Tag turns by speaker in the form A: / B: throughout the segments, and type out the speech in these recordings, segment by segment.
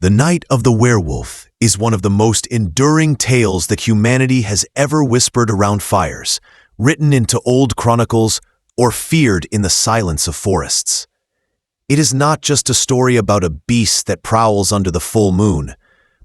A: The Night of the Werewolf is one of the most enduring tales that humanity has ever whispered around fires, written into old chronicles, or feared in the silence of forests. It is not just a story about a beast that prowls under the full moon,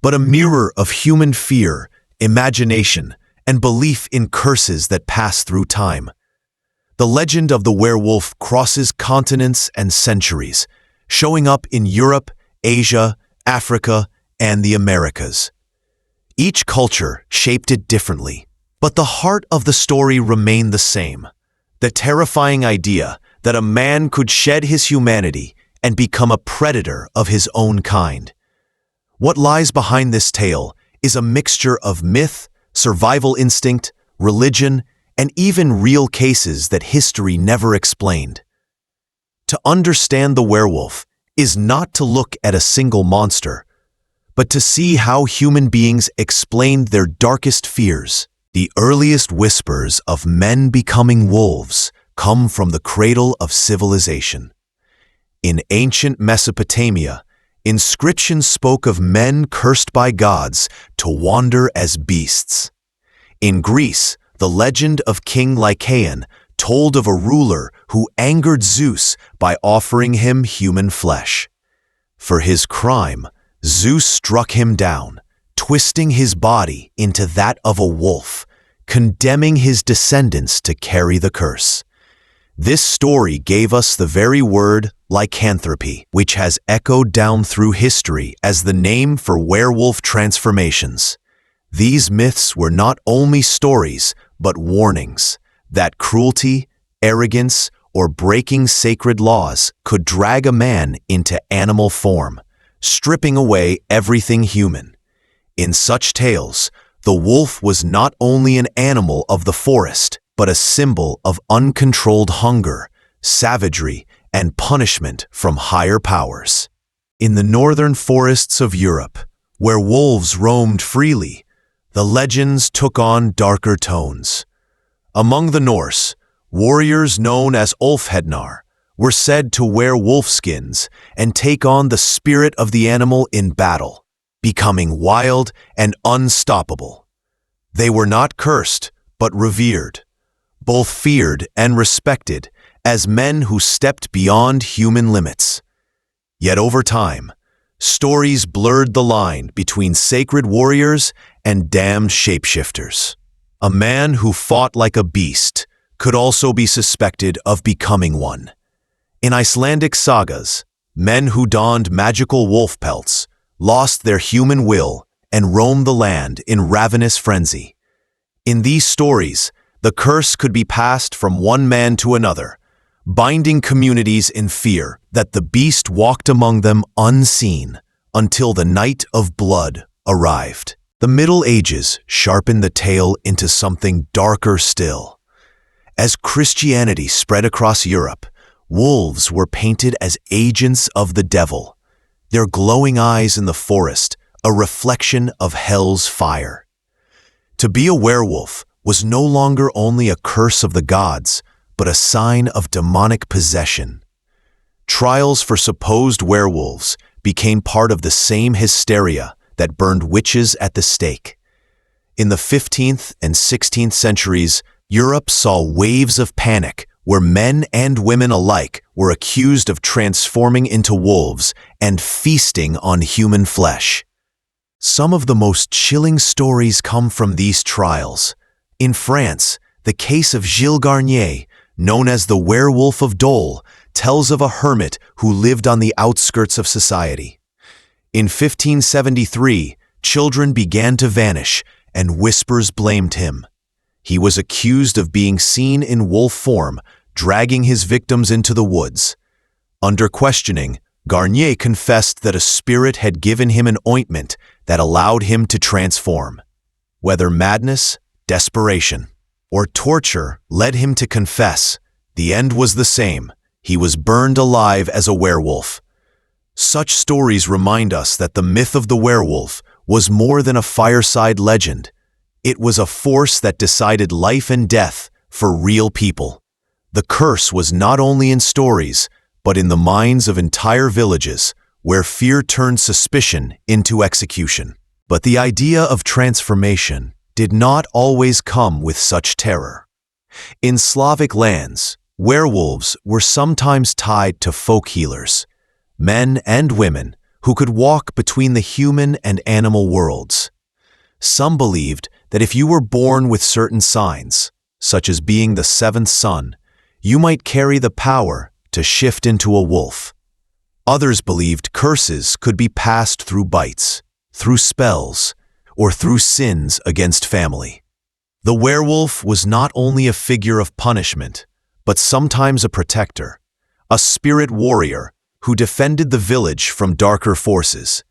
A: but a mirror of human fear, imagination, and belief in curses that pass through time. The legend of the werewolf crosses continents and centuries, showing up in Europe, Asia, Africa, and the Americas. Each culture shaped it differently, but the heart of the story remained the same: the terrifying idea that a man could shed his humanity and become a predator of his own kind. What lies behind this tale is a mixture of myth, survival instinct, religion, and even real cases that history never explained. To understand the werewolf is not to look at a single monster, but to see how human beings explained their darkest fears. The earliest whispers of men becoming wolves come from the cradle of civilization. In ancient Mesopotamia, inscriptions spoke of men cursed by gods to wander as beasts. In Greece, the legend of King Lycaon told of a ruler who angered Zeus by offering him human flesh. For his crime, Zeus struck him down, twisting his body into that of a wolf, condemning his descendants to carry the curse. This story gave us the very word lycanthropy, which has echoed down through history as the name for werewolf transformations. These myths were not only stories, but warnings that cruelty, arrogance, or breaking sacred laws could drag a man into animal form, stripping away everything human. In such tales, the wolf was not only an animal of the forest, but a symbol of uncontrolled hunger, savagery, and punishment from higher powers. In the northern forests of Europe, where wolves roamed freely, the legends took on darker tones. Among the Norse, warriors known as Ulfhednar were said to wear wolf skins and take on the spirit of the animal in battle, becoming wild and unstoppable. They were not cursed, but revered, both feared and respected as men who stepped beyond human limits. Yet over time, stories blurred the line between sacred warriors and damned shapeshifters. A man who fought like a beast could also be suspected of becoming one. In Icelandic sagas, men who donned magical wolf pelts lost their human will and roamed the land in ravenous frenzy. In these stories, the curse could be passed from one man to another, binding communities in fear that the beast walked among them unseen until the night of blood arrived. The Middle Ages sharpened the tale into something darker still. As Christianity spread across Europe, wolves were painted as agents of the devil, their glowing eyes in the forest a reflection of hell's fire. To be a werewolf was no longer only a curse of the gods, but a sign of demonic possession. Trials for supposed werewolves became part of the same hysteria that burned witches at the stake. In the 15th and 16th centuries, Europe saw waves of panic where men and women alike were accused of transforming into wolves and feasting on human flesh. Some of the most chilling stories come from these trials. In France, the case of Gilles Garnier, known as the Werewolf of Dole, tells of a hermit who lived on the outskirts of society. In 1573, children began to vanish, and whispers blamed him. He was accused of being seen in wolf form, dragging his victims into the woods. Under questioning, Garnier confessed that a spirit had given him an ointment that allowed him to transform. Whether madness, desperation, or torture led him to confess, the end was the same. He was burned alive as a werewolf. Such stories remind us that the myth of the werewolf was more than a fireside legend. It was a force that decided life and death for real people. The curse was not only in stories, but in the minds of entire villages, where fear turned suspicion into execution. But the idea of transformation did not always come with such terror. In Slavic lands, werewolves were sometimes tied to folk healers, men and women who could walk between the human and animal worlds. Some believed that if you were born with certain signs, such as being the seventh son, you might carry the power to shift into a wolf. Others believed curses could be passed through bites, through spells, or through sins against family. The werewolf was not only a figure of punishment, but sometimes a protector, a spirit warrior who defended the village from darker forces.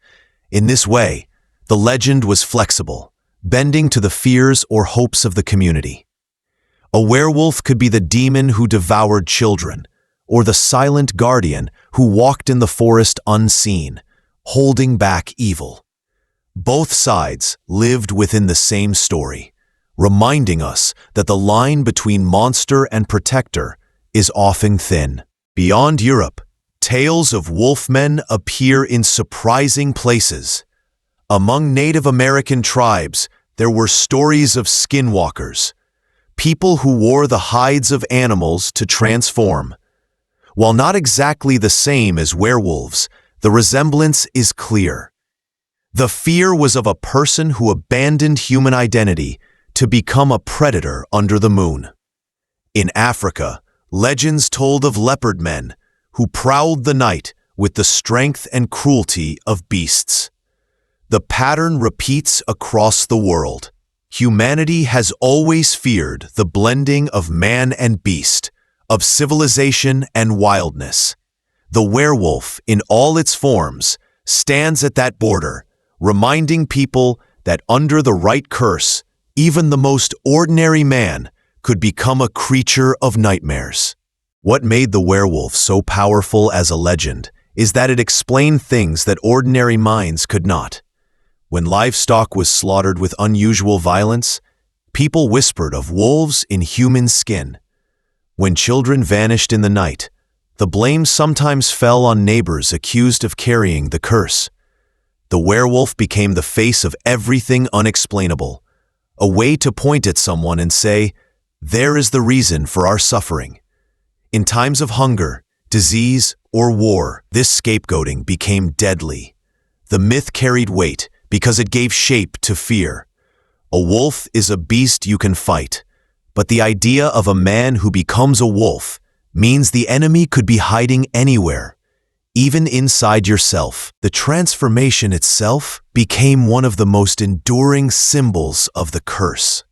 A: In this way, the legend was flexible, bending to the fears or hopes of the community. A werewolf could be the demon who devoured children, or the silent guardian who walked in the forest unseen, holding back evil. Both sides lived within the same story, reminding us that the line between monster and protector is often thin. Beyond Europe, tales of wolfmen appear in surprising places. Among Native American tribes, there were stories of skinwalkers, people who wore the hides of animals to transform. While not exactly the same as werewolves, the resemblance is clear. The fear was of a person who abandoned human identity to become a predator under the moon. In Africa, legends told of leopard men who prowled the night with the strength and cruelty of beasts. The pattern repeats across the world. Humanity has always feared the blending of man and beast, of civilization and wildness. The werewolf, in all its forms, stands at that border, reminding people that under the right curse, even the most ordinary man could become a creature of nightmares. What made the werewolf so powerful as a legend is that it explained things that ordinary minds could not. When livestock was slaughtered with unusual violence, people whispered of wolves in human skin. When children vanished in the night, the blame sometimes fell on neighbors accused of carrying the curse. The werewolf became the face of everything unexplainable, a way to point at someone and say, "There is the reason for our suffering." In times of hunger, disease, or war, this scapegoating became deadly. The myth carried weight because it gave shape to fear. A wolf is a beast you can fight, but the idea of a man who becomes a wolf means the enemy could be hiding anywhere, even inside yourself. The transformation itself became one of the most enduring symbols of the curse.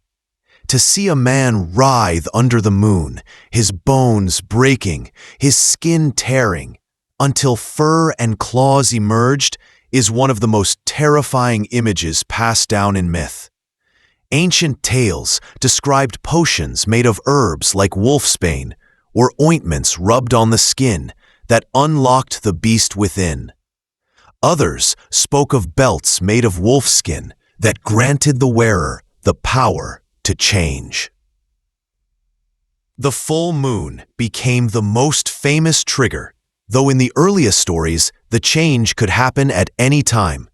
A: To see a man writhe under the moon, his bones breaking, his skin tearing, until fur and claws emerged, is one of the most terrifying images passed down in myth. Ancient tales described potions made of herbs like wolfsbane, or ointments rubbed on the skin that unlocked the beast within. Others spoke of belts made of wolfskin that granted the wearer the power to change. The full moon became the most famous trigger, though in the earliest stories, the change could happen at any time.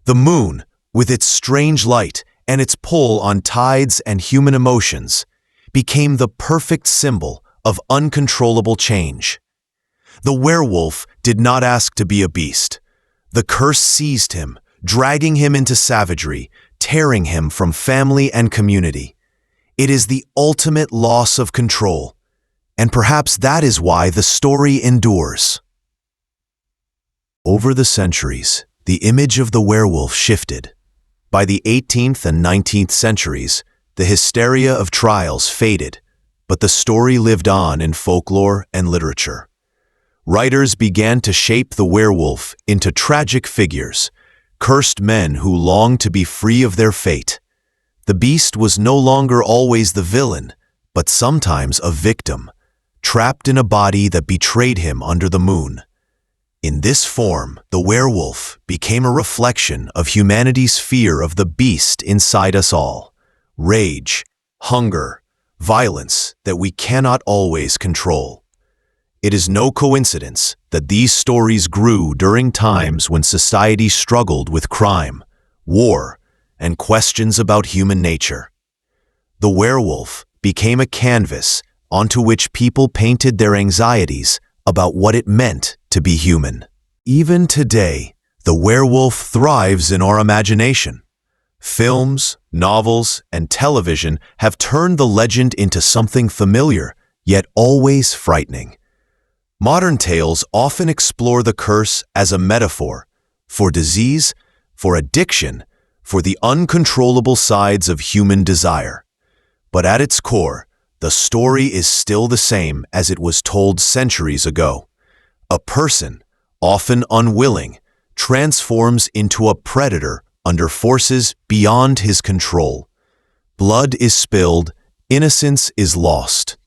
A: The moon, with its strange light and its pull on tides and human emotions, became the perfect symbol of uncontrollable change. The werewolf did not ask to be a beast. The curse seized him, dragging him into savagery, tearing him from family and community. It is the ultimate loss of control, and perhaps that is why the story endures. Over the centuries, the image of the werewolf shifted. By the 18th and 19th centuries, the hysteria of trials faded, but the story lived on in folklore and literature. Writers began to shape the werewolf into tragic figures, cursed men who longed to be free of their fate. The beast was no longer always the villain, but sometimes a victim, trapped in a body that betrayed him under the moon. In this form, the werewolf became a reflection of humanity's fear of the beast inside us all: rage, hunger, violence that we cannot always control. It is no coincidence that these stories grew during times when society struggled with crime, war, and questions about human nature. The werewolf became a canvas onto which people painted their anxieties about what it meant to be human. Even today, the werewolf thrives in our imagination. Films, novels, and television have turned the legend into something familiar, yet always frightening. Modern tales often explore the curse as a metaphor for disease, for addiction, for the uncontrollable sides of human desire. But at its core, the story is still the same as it was told centuries ago. A person, often unwilling, transforms into a predator under forces beyond his control. Blood is spilled, innocence is lost.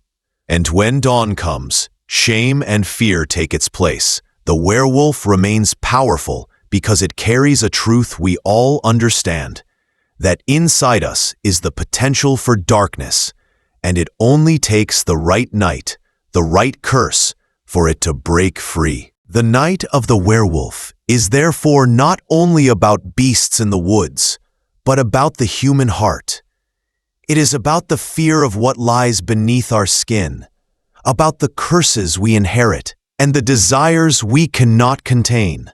A: And when dawn comes, shame and fear take its place. The werewolf remains powerful because it carries a truth we all understand, that inside us is the potential for darkness, and it only takes the right night, the right curse, for it to break free. The night of the werewolf is therefore not only about beasts in the woods, but about the human heart. It is about the fear of what lies beneath our skin, about the curses we inherit, and the desires we cannot contain.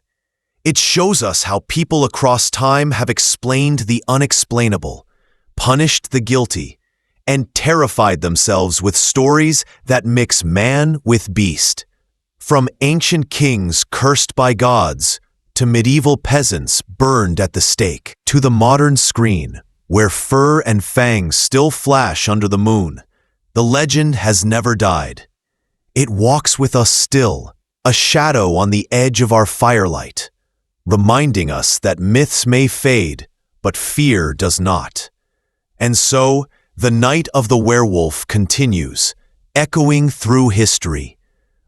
A: It shows us how people across time have explained the unexplainable, punished the guilty, and terrified themselves with stories that mix man with beast. From ancient kings cursed by gods, to medieval peasants burned at the stake, to the modern screen, where fur and fangs still flash under the moon, the legend has never died. It walks with us still, a shadow on the edge of our firelight, reminding us that myths may fade, but fear does not. And so, the night of the werewolf continues, echoing through history,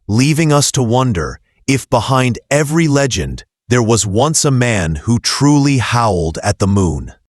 A: leaving us to wonder if behind every legend there was once a man who truly howled at the moon.